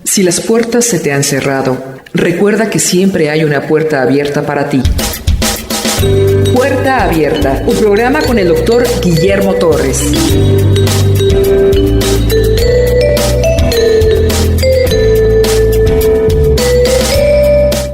Si las puertas se te han cerrado, recuerda que siempre hay una puerta abierta para ti. Puerta Abierta, un programa con el doctor Guillermo Torres.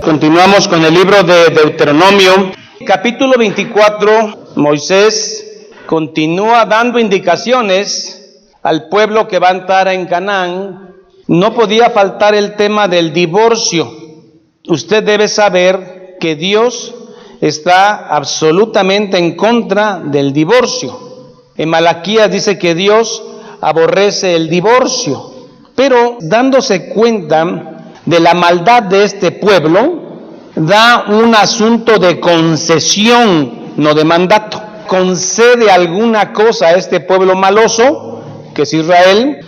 Continuamos con el libro de Deuteronomio, capítulo 24. Moisés continúa dando indicaciones al pueblo que va a entrar en Canaán. No podía faltar el tema del divorcio. Usted debe saber que Dios está absolutamente en contra del divorcio. En Malaquías dice que Dios aborrece el divorcio, pero dándose cuenta de la maldad de este pueblo, da un asunto de concesión, no de mandato. Concede alguna cosa a este pueblo maloso, que es Israel,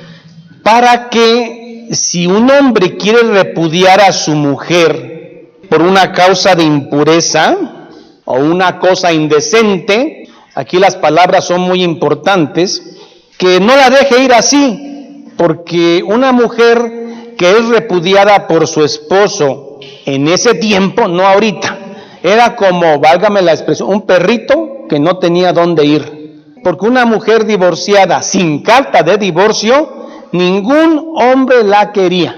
para que si un hombre quiere repudiar a su mujer por una causa de impureza o una cosa indecente, aquí las palabras son muy importantes, que no la deje ir así, porque una mujer que es repudiada por su esposo en ese tiempo, no ahorita, era como, válgame la expresión, un perrito que no tenía dónde ir, porque una mujer divorciada sin carta de divorcio, ningún hombre la quería.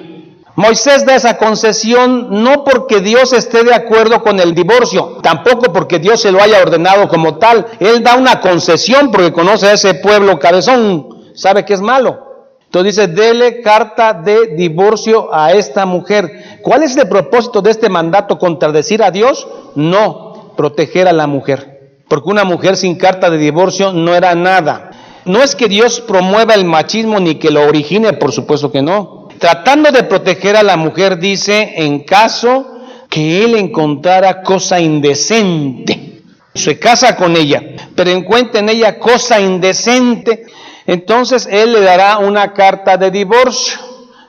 Moisés da esa concesión no porque Dios esté de acuerdo con el divorcio, tampoco porque Dios se lo haya ordenado como tal. Él da una concesión porque conoce a ese pueblo cabezón, sabe que es malo. Entonces dice, dele carta de divorcio a esta mujer. ¿Cuál es el propósito de este mandato? ¿Contradecir a Dios? No, proteger a la mujer. Porque una mujer sin carta de divorcio no era nada. No es que Dios promueva el machismo ni que lo origine, por supuesto que no. Tratando de proteger a la mujer, dice, en caso que él encontrara cosa indecente. Se casa con ella, pero encuentra en ella cosa indecente, entonces él le dará una carta de divorcio.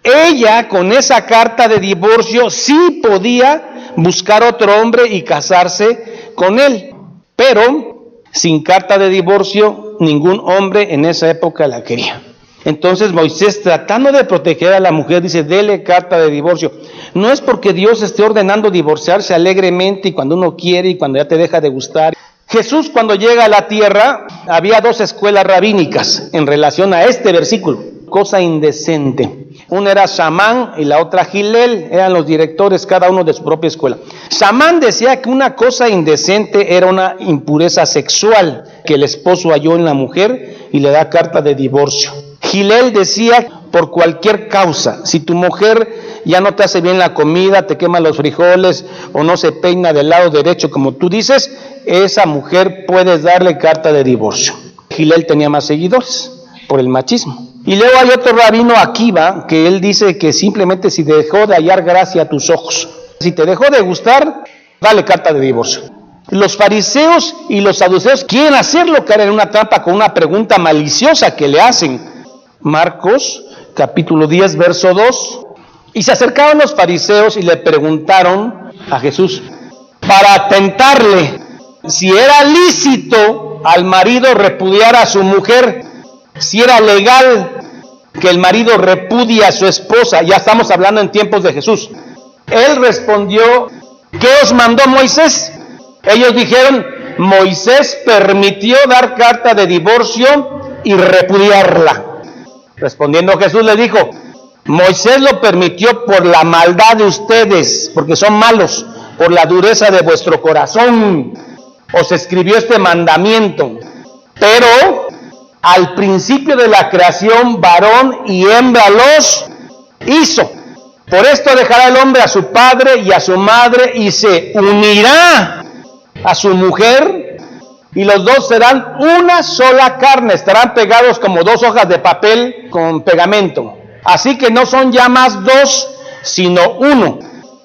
Ella, con esa carta de divorcio, sí podía buscar otro hombre y casarse con él, pero sin carta de divorcio, ningún hombre en esa época la quería. Entonces Moisés, tratando de proteger a la mujer, dice, dele carta de divorcio. No es porque Dios esté ordenando divorciarse alegremente y cuando uno quiere y cuando ya te deja de gustar. Jesús, cuando llega a la tierra, había dos escuelas rabínicas en relación a este versículo. Cosa indecente. Una era Shammán y la otra Hillel, eran los directores cada uno de su propia escuela. Shammán decía que una cosa indecente era una impureza sexual que el esposo halló en la mujer y le da carta de divorcio. Hillel decía por cualquier causa, si tu mujer ya no te hace bien la comida, te quema los frijoles o no se peina del lado derecho como tú dices, esa mujer puedes darle carta de divorcio. Hillel tenía más seguidores por el machismo. Y luego hay otro rabino, Akiva, que él dice que simplemente si te dejó de hallar gracia a tus ojos, si te dejó de gustar, dale carta de divorcio. Los fariseos y los saduceos quieren hacerlo caer en una trampa con una pregunta maliciosa que le hacen. Marcos, capítulo 10, verso 2. Y se acercaron los fariseos y le preguntaron a Jesús para tentarle si era lícito al marido repudiar a su mujer, si era legal que el marido repudie a su esposa. Ya estamos hablando en tiempos de Jesús. Él respondió, ¿qué os mandó Moisés? Ellos dijeron, Moisés permitió dar carta de divorcio y repudiarla. Respondiendo Jesús le dijo, Moisés lo permitió por la maldad de ustedes, porque son malos, por la dureza de vuestro corazón. Os escribió este mandamiento. Pero al principio de la creación, varón y hembra los hizo. Por esto dejará el hombre a su padre y a su madre y se unirá a su mujer, y los dos serán una sola carne, estarán pegados como dos hojas de papel con pegamento. Así que no son ya más dos, sino uno.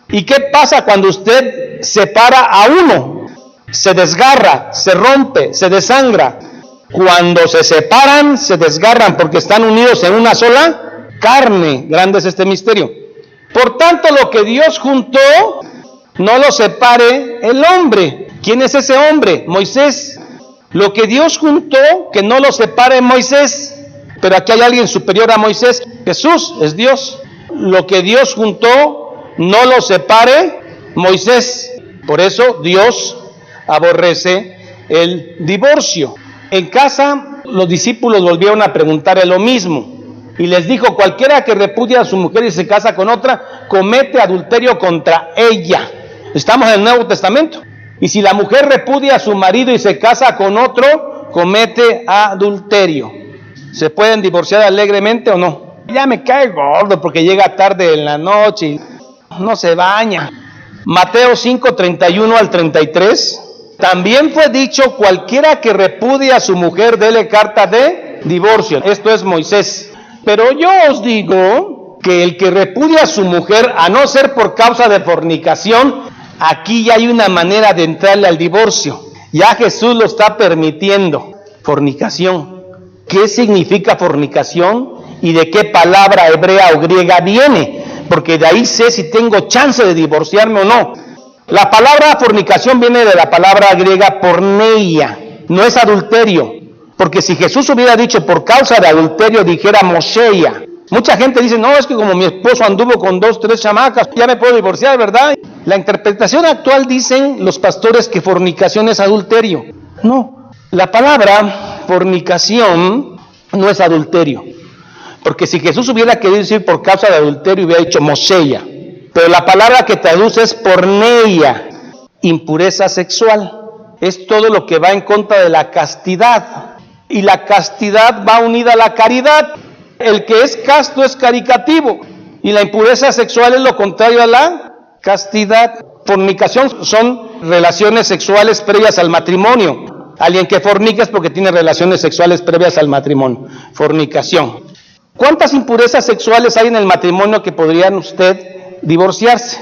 ¿Y qué pasa cuando usted separa a uno? Se desgarra, se rompe, se desangra. Cuando se separan, se desgarran porque están unidos en una sola carne. Grande es este misterio. Por tanto, lo que Dios juntó, no lo separe el hombre. ¿Quién es ese hombre? Moisés. Lo que Dios juntó, que no lo separe Moisés. Pero aquí hay alguien superior a Moisés. Jesús es Dios. lo que Dios juntó, no lo separe Moisés. Por eso Dios aborrece el divorcio. En casa, los discípulos volvieron a preguntarle lo mismo. Y les dijo, cualquiera que repudia a su mujer y se casa con otra, comete adulterio contra ella. Estamos en el Nuevo Testamento. Y si la mujer repudia a su marido y se casa con otro, comete adulterio. ¿Se pueden divorciar alegremente o no? Ya me cae gordo porque llega tarde en la noche y no se baña. Mateo 5, 31 al 33. También fue dicho, cualquiera que repudie a su mujer, dele carta de divorcio. Esto es Moisés. Pero yo os digo que el que repudia a su mujer, a no ser por causa de fornicación, aquí ya hay una manera de entrarle al divorcio. Ya Jesús lo está permitiendo. Fornicación. ¿Qué significa fornicación? ¿Y de qué palabra hebrea o griega viene? Porque de ahí sé si tengo chance de divorciarme o no. La palabra fornicación viene de la palabra griega porneia. No es adulterio. Porque si Jesús hubiera dicho por causa de adulterio, dijera moseia. Mucha gente dice, no, es que como mi esposo anduvo con 2, 3 chamacas, ya me puedo divorciar, ¿verdad? La interpretación actual dicen los pastores que fornicación es adulterio. No, la palabra fornicación no es adulterio. Porque si Jesús hubiera querido decir por causa de adulterio, hubiera dicho moseia. Pero la palabra que traduce es porneia, impureza sexual. Es todo lo que va en contra de la castidad. Y la castidad va unida a la caridad. El que es casto es caritativo. Y la impureza sexual es lo contrario a la castidad. Fornicación son relaciones sexuales previas al matrimonio. Alguien que fornica es porque tiene relaciones sexuales previas al matrimonio. Fornicación. ¿Cuántas impurezas sexuales hay en el matrimonio que podrían usted divorciarse?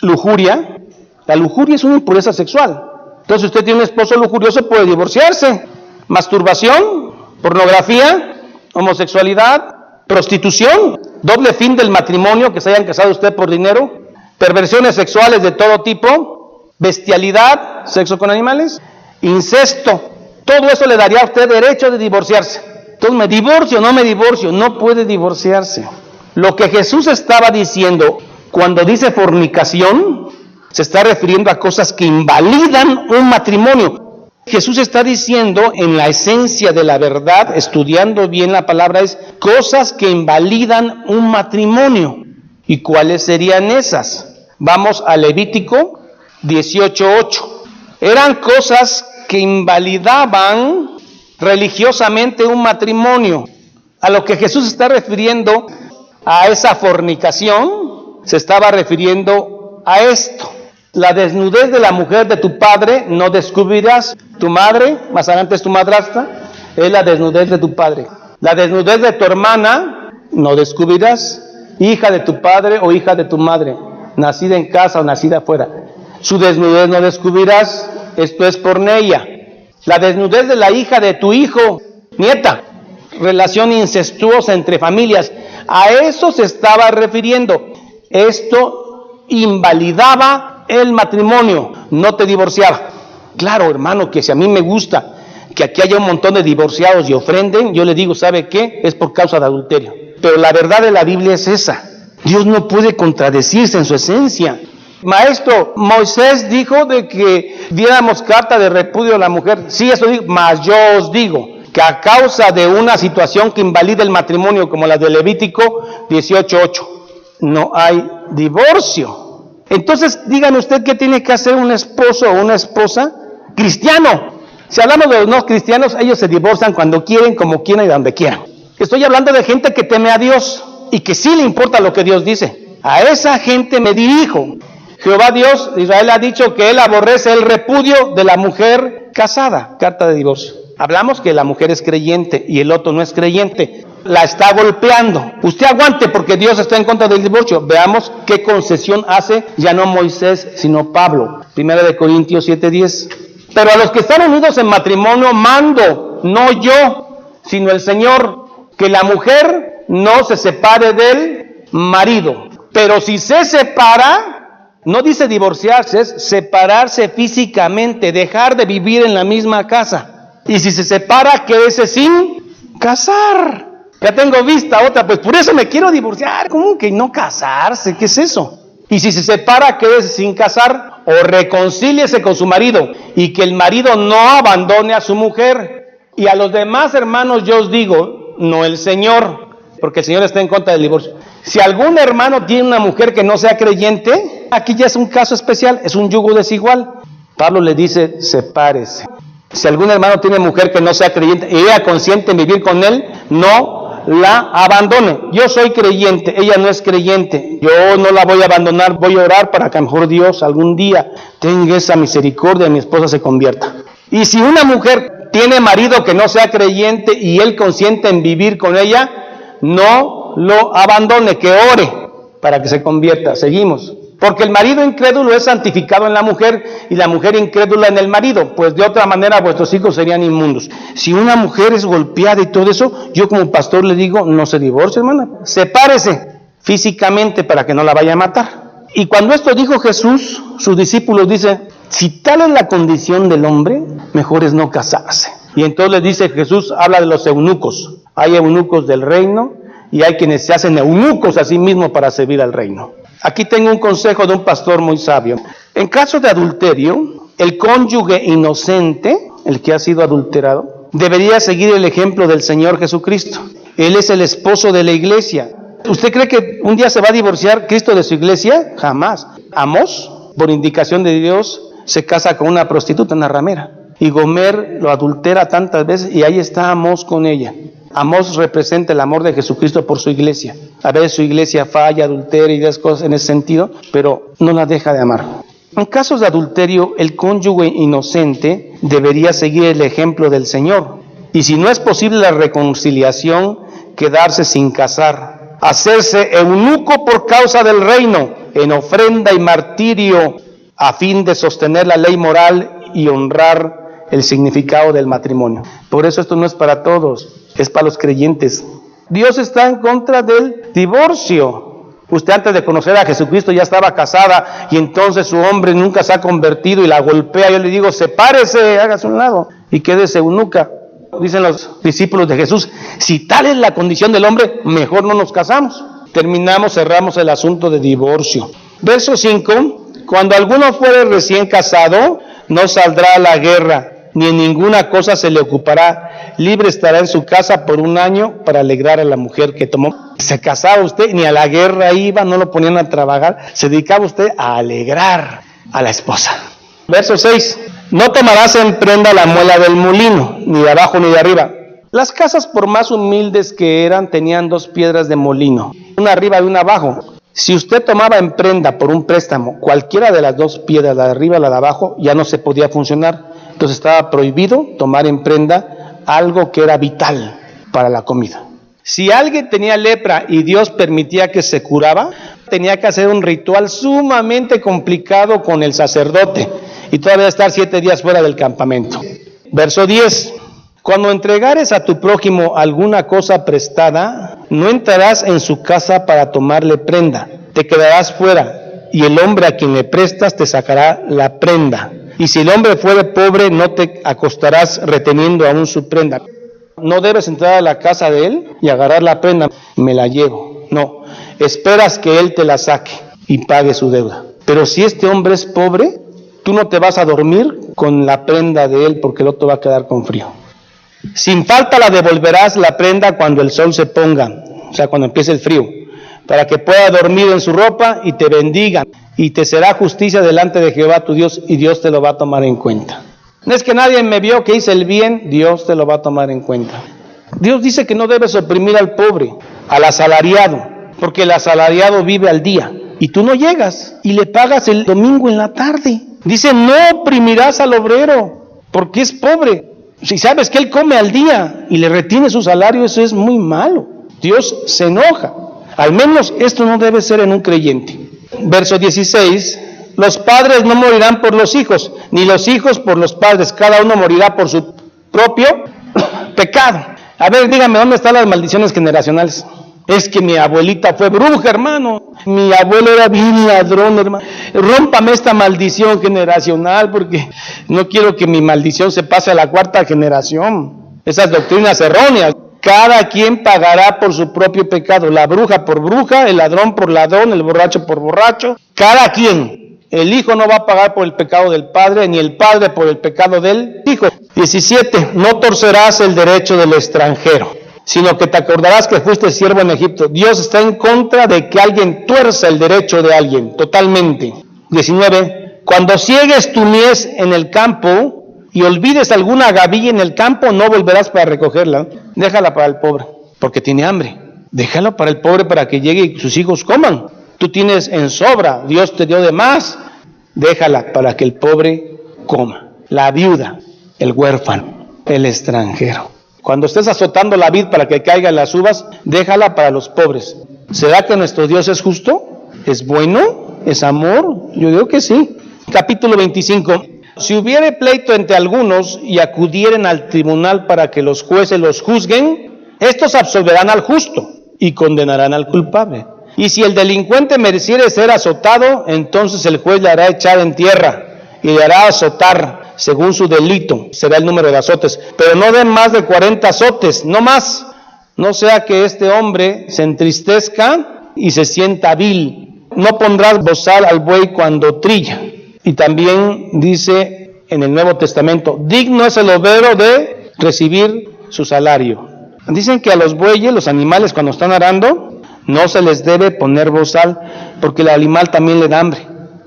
Lujuria. La lujuria es una impureza sexual. Entonces, si usted tiene un esposo lujurioso, puede divorciarse. Masturbación, pornografía, homosexualidad, prostitución, doble fin del matrimonio, que se hayan casado usted por dinero, perversiones sexuales de todo tipo, bestialidad, sexo con animales, incesto. Todo eso le daría a usted derecho de divorciarse. Entonces, ¿me divorcio o no me divorcio? No puede divorciarse. Lo que Jesús estaba diciendo cuando dice fornicación, se está refiriendo a cosas que invalidan un matrimonio. Jesús está diciendo en la esencia de la verdad, estudiando bien la palabra, es cosas que invalidan un matrimonio. ¿Y cuáles serían esas? Vamos a Levítico 18:8. Eran cosas que invalidaban religiosamente un matrimonio. A lo que Jesús está refiriendo a esa fornicación, se estaba refiriendo a esto. La desnudez de la mujer de tu padre no descubrirás. Tu madre, más adelante es tu madrastra, es la desnudez de tu padre. La desnudez de tu hermana no descubrirás. Hija de tu padre o hija de tu madre, nacida en casa o nacida afuera. Su desnudez no descubrirás. Esto es porneia. La desnudez de la hija de tu hijo, nieta, relación incestuosa entre familias. A eso se estaba refiriendo. Esto invalidaba el matrimonio, no te divorciaba. Claro, hermano, que si a mí me gusta que aquí haya un montón de divorciados y ofrenden, yo le digo, ¿sabe qué? Es por causa de adulterio. Pero la verdad de la Biblia es esa. Dios no puede contradecirse en su esencia. Maestro, Moisés dijo de que diéramos carta de repudio a la mujer. Sí, eso digo, mas yo os digo que a causa de una situación que invalida el matrimonio, como la de Levítico 18:8, no hay divorcio. Entonces, díganme usted qué tiene que hacer un esposo o una esposa cristiano. Si hablamos de los no cristianos, ellos se divorcian cuando quieren, como quieran y donde quieran. Estoy hablando de gente que teme a Dios y que sí le importa lo que Dios dice. A esa gente me dirijo. Jehová Dios de Israel ha dicho que él aborrece el repudio de la mujer casada. Carta de divorcio. Hablamos que la mujer es creyente y el otro no es creyente. La está golpeando. Usted aguante porque Dios está en contra del divorcio. Veamos qué concesión hace ya no Moisés, sino Pablo. 1 Corintios 7:10. Pero a los que están unidos en matrimonio mando, no yo, sino el Señor, que la mujer no se separe del marido. Pero si se separa, no dice divorciarse, es separarse físicamente, dejar de vivir en la misma casa. Y si se separa, quédese sin casar. Ya tengo vista otra, pues por eso me quiero divorciar. ¿Cómo que no casarse? ¿Qué es eso? Y si se separa, quédese sin casar o reconcíliese con su marido y que el marido no abandone a su mujer. Y a los demás hermanos yo os digo, no el Señor, porque el Señor está en contra del divorcio. Si algún hermano tiene una mujer que no sea creyente, aquí ya es un caso especial, es un yugo desigual. Pablo le dice, sepárese. Si algún hermano tiene mujer que no sea creyente y ella consiente en vivir con él, no la abandone. Yo soy creyente, ella no es creyente. Yo no la voy a abandonar, voy a orar para que a lo mejor Dios algún día tenga esa misericordia y mi esposa se convierta. Y si una mujer tiene marido que no sea creyente y él consiente en vivir con ella, no lo abandone, que ore para que se convierta. Seguimos. Porque el marido incrédulo es santificado en la mujer y la mujer incrédula en el marido, pues de otra manera vuestros hijos serían inmundos. Si una mujer es golpeada y todo eso, yo como pastor le digo, no se divorcie, hermana, sepárese físicamente para que no la vaya a matar. Y cuando esto dijo Jesús, sus discípulos dicen, si tal es la condición del hombre, mejor es no casarse. Y entonces les dice Jesús, habla de los eunucos. Hay eunucos del reino y hay quienes se hacen eunucos a sí mismos para servir al reino. Aquí tengo un consejo de un pastor muy sabio. En caso de adulterio, el cónyuge inocente, el que ha sido adulterado, debería seguir el ejemplo del Señor Jesucristo. Él es el esposo de la iglesia. ¿Usted cree que un día se va a divorciar Cristo de su iglesia? Jamás. Amós, por indicación de Dios, se casa con una prostituta, una ramera. Y Gomer lo adultera tantas veces y ahí está Amós con ella. Amós representa el amor de Jesucristo por su iglesia. A veces su iglesia falla, adultera y das cosas en ese sentido, pero no la deja de amar. En casos de adulterio, el cónyuge inocente debería seguir el ejemplo del Señor. Y si no es posible la reconciliación, quedarse sin casar. Hacerse eunuco por causa del reino, en ofrenda y martirio, a fin de sostener la ley moral y honrar el significado del matrimonio. Por eso esto no es para todos, es para los creyentes. Dios está en contra del divorcio. Usted antes de conocer a Jesucristo ya estaba casada y entonces su hombre nunca se ha convertido y la golpea. Yo le digo, sepárese, hágase a un lado y quédese eunuca. Dicen los discípulos de Jesús, si tal es la condición del hombre, mejor no nos casamos. Cerramos el asunto de divorcio. Verso 5, cuando alguno fuere recién casado, no saldrá a la guerra, ni en ninguna cosa se le ocupará. Libre estará en su casa por 1 año para alegrar a la mujer que tomó. Se casaba usted, ni a la guerra iba, no lo ponían a trabajar. Se dedicaba usted a alegrar a la esposa. Verso 6. No tomarás en prenda la muela del molino, ni de abajo ni de arriba. Las casas, por más humildes que eran, tenían 2 piedras de molino, una arriba y una abajo. Si usted tomaba en prenda por un préstamo cualquiera de las 2 piedras, la de arriba y la de abajo, ya no se podía funcionar. Entonces estaba prohibido tomar en prenda algo que era vital para la comida. Si alguien tenía lepra y Dios permitía que se curaba, tenía que hacer un ritual sumamente complicado con el sacerdote y todavía estar 7 días fuera del campamento. Verso 10. Cuando entregares a tu prójimo alguna cosa prestada, no entrarás en su casa para tomarle prenda. Te quedarás fuera, y el hombre a quien le prestas te sacará la prenda. Y si el hombre fuere pobre, no te acostarás reteniendo aún su prenda. No debes entrar a la casa de él y agarrar la prenda. Me la llevo. No, esperas que él te la saque y pague su deuda. Pero si este hombre es pobre, tú no te vas a dormir con la prenda de él porque el otro va a quedar con frío. Sin falta la devolverás la prenda cuando el sol se ponga, o sea, cuando empiece el frío, para que pueda dormir en su ropa y te bendiga, y te será justicia delante de Jehová tu Dios, y Dios te lo va a tomar en cuenta. No es que nadie me vio que hice el bien, Dios te lo va a tomar en cuenta. Dios dice que no debes oprimir al pobre, al asalariado, porque el asalariado vive al día, y tú no llegas, y le pagas el domingo en la tarde. Dice, no oprimirás al obrero, porque es pobre. Si sabes que él come al día y le retiene su salario, eso es muy malo. Dios se enoja. Al menos esto no debe ser en un creyente. Verso 16. Los padres no morirán por los hijos, ni los hijos por los padres. Cada uno morirá por su propio pecado. A ver, dígame, ¿dónde están las maldiciones generacionales? Es que mi abuelita fue bruja, hermano. Mi abuelo era bien ladrón, hermano. Rómpame esta maldición generacional porque no quiero que mi maldición se pase a la 4ª generación. Esas doctrinas erróneas. Cada quien pagará por su propio pecado, la bruja por bruja, el ladrón por ladrón, el borracho por borracho, cada quien. El hijo no va a pagar por el pecado del padre, ni el padre por el pecado del hijo. 17, no torcerás el derecho del extranjero, sino que te acordarás que fuiste siervo en Egipto. Dios está en contra de que alguien tuerza el derecho de alguien, totalmente. 19, cuando ciegues tu mies en el campo y olvides alguna gavilla en el campo, no volverás para recogerla. Déjala para el pobre, porque tiene hambre. Déjalo para el pobre para que llegue y sus hijos coman. Tú tienes en sobra, Dios te dio de más. Déjala para que el pobre coma. La viuda, el huérfano, el extranjero. Cuando estés azotando la vid para que caigan las uvas, déjala para los pobres. ¿Será que nuestro Dios es justo? ¿Es bueno? ¿Es amor? Yo digo que sí. Capítulo 25. Si hubiere pleito entre algunos y acudieren al tribunal para que los jueces los juzguen, estos absolverán al justo y condenarán al culpable. Y si el delincuente mereciere ser azotado, entonces el juez le hará echar en tierra y le hará azotar según su delito, será el número de azotes, pero no den más de 40 azotes, no más, no sea que este hombre se entristezca y se sienta vil. No pondrás bozal al buey cuando trilla. Y también dice en el Nuevo Testamento, digno es el obrero de recibir su salario. Dicen que a los bueyes, los animales cuando están arando, no se les debe poner bozal, porque el animal también le da hambre.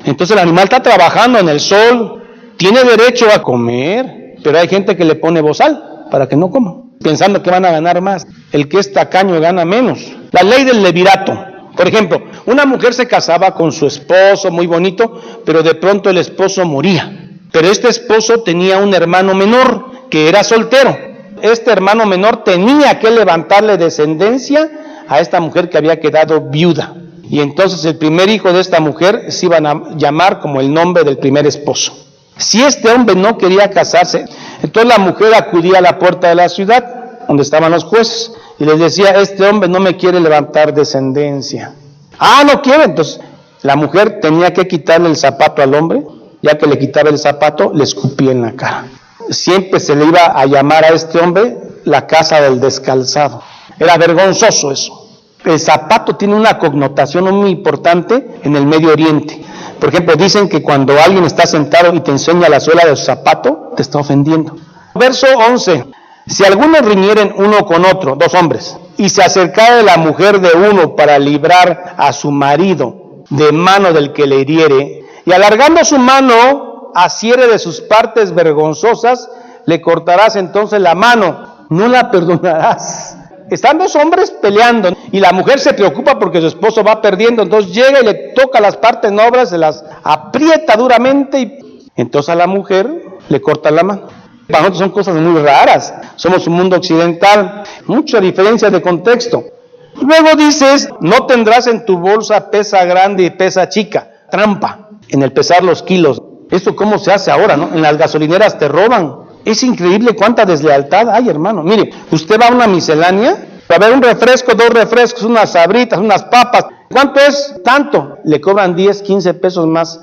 Entonces el animal está trabajando en el sol, tiene derecho a comer, pero hay gente que le pone bozal para que no coma, pensando que van a ganar más. El que es tacaño gana menos. La ley del levirato. Por ejemplo, una mujer se casaba con su esposo, muy bonito, pero de pronto el esposo moría. Pero este esposo tenía un hermano menor que era soltero. Este hermano menor tenía que levantarle descendencia a esta mujer que había quedado viuda. Y entonces el primer hijo de esta mujer se iban a llamar como el nombre del primer esposo. Si este hombre no quería casarse, entonces la mujer acudía a la puerta de la ciudad, donde estaban los jueces, y les decía, este hombre no me quiere levantar descendencia. Ah, no quiere. Entonces la mujer tenía que quitarle el zapato al hombre, ya que le quitaba el zapato, le escupía en la cara. Siempre se le iba a llamar a este hombre la casa del descalzado. Era vergonzoso eso. El zapato tiene una connotación muy importante en el Medio Oriente. Por ejemplo, dicen que cuando alguien está sentado y te enseña la suela de su zapato, te está ofendiendo. Verso 11. Si algunos riñeren uno con otro, dos hombres, y se acercare la mujer de uno para librar a su marido de mano del que le hiriere, y alargando su mano asiere de sus partes vergonzosas, le cortarás entonces la mano, no la perdonarás. Están dos hombres peleando y la mujer se preocupa porque su esposo va perdiendo, entonces llega y le toca las partes nobles, se las aprieta duramente y entonces a la mujer le corta la mano. Para nosotros son cosas muy raras, somos un mundo occidental, mucha diferencia de contexto. Luego dices, no tendrás en tu bolsa pesa grande y pesa chica, trampa en el pesar los kilos. Esto cómo se hace ahora, ¿no? En las gasolineras te roban. Es increíble cuánta deslealtad hay, hermano. Mire, usted va a una miscelánea, va a ver un refresco, dos refrescos, unas sabritas, unas papas. ¿Cuánto es? Tanto. Le cobran 10, 15 pesos más.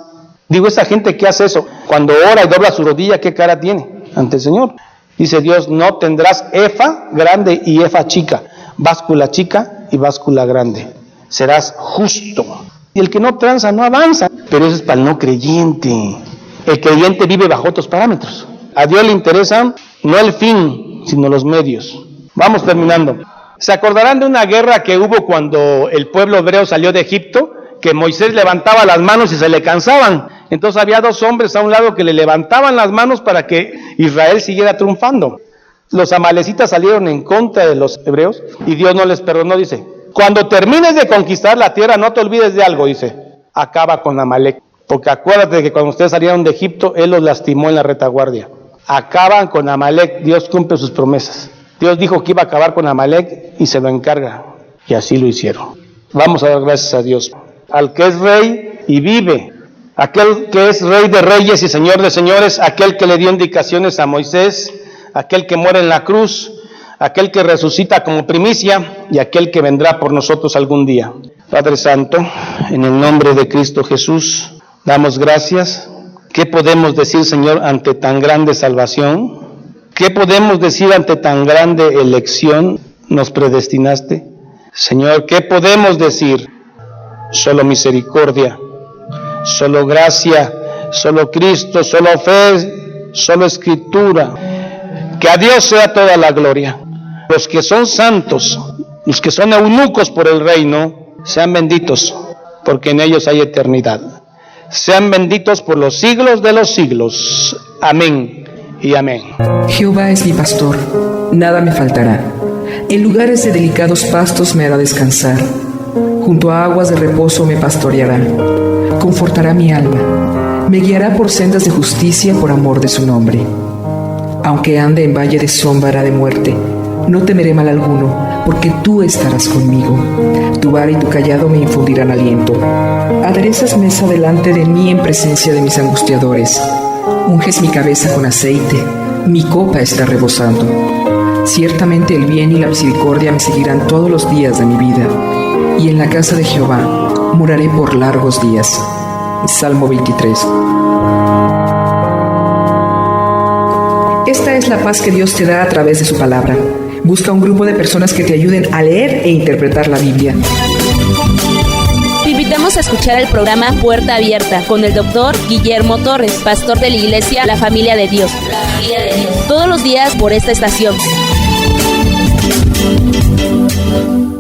Digo, esa gente que hace eso, cuando ora y dobla su rodilla, ¿qué cara tiene ante el Señor? Dice Dios, no tendrás efa grande y efa chica, báscula chica y báscula grande. Serás justo. Y el que no tranza no avanza. Pero eso es para el no creyente. El creyente vive bajo otros parámetros. A Dios le interesa no el fin, sino los medios. Vamos terminando. ¿Se acordarán de una guerra que hubo cuando el pueblo hebreo salió de Egipto? Que Moisés levantaba las manos y se le cansaban. Entonces había dos hombres a un lado que le levantaban las manos para que Israel siguiera triunfando. Los amalecitas salieron en contra de los hebreos y Dios no les perdonó, dice. Cuando termines de conquistar la tierra, no te olvides de algo, dice. Acaba con Amalek. Porque acuérdate que cuando ustedes salieron de Egipto, él los lastimó en la retaguardia. Acaban con Amalek, Dios cumple sus promesas. Dios dijo que iba a acabar con Amalek y se lo encarga. Y así lo hicieron. Vamos a dar gracias a Dios. Al que es rey y vive, aquel que es rey de reyes y señor de señores, aquel que le dio indicaciones a Moisés, aquel que muere en la cruz, aquel que resucita como primicia y aquel que vendrá por nosotros algún día. Padre Santo, en el nombre de Cristo Jesús, damos gracias. ¿Qué podemos decir, Señor, ante tan grande salvación? ¿Qué podemos decir ante tan grande elección? nos predestinaste. Señor, ¿qué podemos decir? Solo misericordia, solo gracia, solo Cristo, solo fe, solo escritura. Que a Dios sea toda la gloria. Los que son santos, los que son eunucos por el reino, sean benditos, porque en ellos hay eternidad. Sean benditos por los siglos de los siglos. Amén y amén. Jehová es mi pastor, nada me faltará. En lugares de delicados pastos me hará descansar. Junto a aguas de reposo me pastoreará. Confortará mi alma. Me guiará por sendas de justicia por amor de su nombre. Aunque ande en valle de sombra de muerte, no temeré mal alguno, porque tú estarás conmigo. Tu vara y tu cayado me infundirán aliento. Aderezas mesa delante de mí en presencia de mis angustiadores. Unges mi cabeza con aceite, mi copa está rebosando. Ciertamente el bien y la misericordia me seguirán todos los días de mi vida, y en la casa de Jehová moraré por largos días. Salmo 23. Esta es la paz que Dios te da a través de su palabra. Busca un grupo de personas que te ayuden a leer e interpretar la Biblia. Te invitamos a escuchar el programa Puerta Abierta con el doctor Guillermo Torres, pastor de la iglesia La Familia de Dios. Todos los días por esta estación.